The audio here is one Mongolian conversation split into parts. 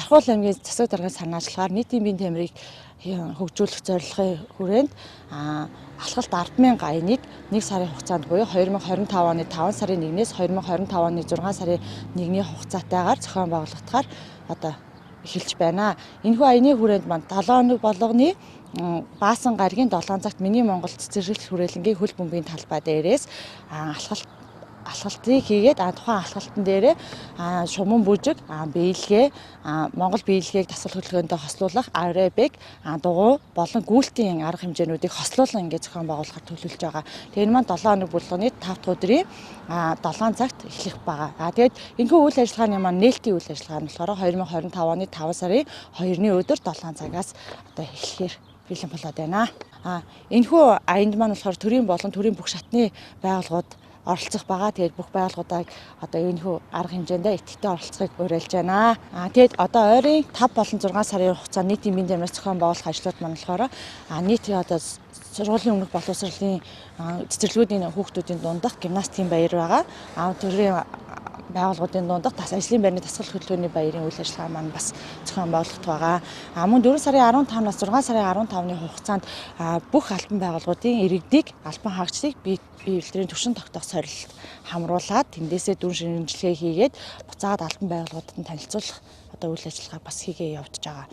Орхуул аймгийн засаг даргын санаачлахаар нийтийн биеийн тамирыг хөгжүүлэх зорилгын хүрээнд алхалт 10,000 аяныг 1 сарын хугацаанд буюу 2025 оны 5 сарын 1-ээс 2025 оны 6 сарын 1-ний хугацаатайгаар зохион байгуулагдахаар одоо эхэлж байна. Энэхүү аяны хүрээнд маань 7 хоног болгоны Баасан гаригийн 7 цагт Миний Монгол цэцэрлэгт хүрээлэнгийн хөл бөмбөгийн талбай дээрээс алхалтыг хийгээд тухайн алхалтан дээрээ шуман бүжиг, биелгээ, Монгол биелгээг дасгал хөдөлгөөнтэй хослуулах аэробик, дугуй болон гүйлтийн арга хэмжээнүүдийг хослуулан ингээд зохион байгуулахаар төлөвлөж байгаа. Тэгээд энэ маань 7 хоног болгоны 5 дахь өдрийн 7 цагт эхлэх байгаа. Тэгээд энэхүү үйл ажиллагааны маань нээлтийн үйл ажиллагаа нь болохоор 2025 оны 5 сарын 2-ны өдөр 7 цагаас одоо эхлэхээр бэлэн болоод байна. Энэхүү аянд маань болохоор төрийн болон төрийн бүх шатны байгууллагууд оролцох байгаа. Тэгээд бүх байгууллагуудаа одоо энэхүү арга хэмжээндээ идэвхтэй оролцохыг уриалж байна. Тэгээд одоо ойрын 5 болон 6 сарын хугацаанд нийтийн биеийн тамирын зохион байгуулах ажлууд маань болохоор нийтийн одоо сургуулийн өмнөх боловсролын цэцэрлэгүүдийн хүүхдүүдийн дундах гимнастикийн баяр байгаа. Төрийн байгууллагуудын дундах ажлын байрны дасгал хөдөлгөөний баярын үйл ажиллагаа маань бас зохион байгуулагдах байгаа. Мөн 4 сарын 15-наас 6 сарын 15-ны хугацаанд бүх албан байгууллагуудын иргэдийг албан хаагчдыг бие бэлтрийн түвшин тогтоох сорилт хамруулад тэндээсээ дүн шинжилгээ хийгээд буцаад албан байгууллагуудад нь танилцуулах одоо үйл ажиллагаа бас хийгээ явуулж байгаа.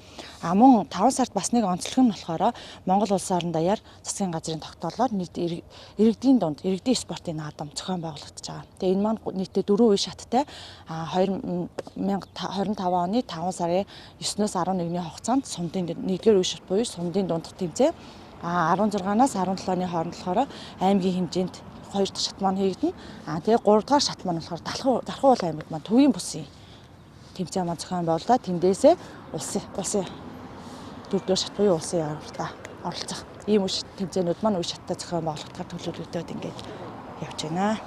Мөн 5 сард бас нэг онцлог нь болохоор Монгол улс орон даяар засгийн газрын тогтоолоор нийт иргэдийн дунд иргэдийн спортын наадам зохион байгуулагдаж байгаа. Тэгээ энэ маань нийтдээ 4 үе шаттай 2025 оны 5 сарын 9-өөс 11-ний хугацаанд сумдын 1-р үе шат буюу сумдын дундх тэмцээн 16-наас 17-ны хооронд болохоор аймгийн хэмжээнд 2 дахь шат маань хийгдэнэ. Тэгээ 3 дахь шат маань болохоор Дархуул аймаг маань Төвийн бүсийн тэмцээн маань зохион байгуулагдаад тэндээсээ улсын 4-р шат буюу улсын аварта оролцох ийм тэмцээнүүд маань үе шаттай зохион байгуулагдахаар төлөвлөгдөөд ингээд явж байна.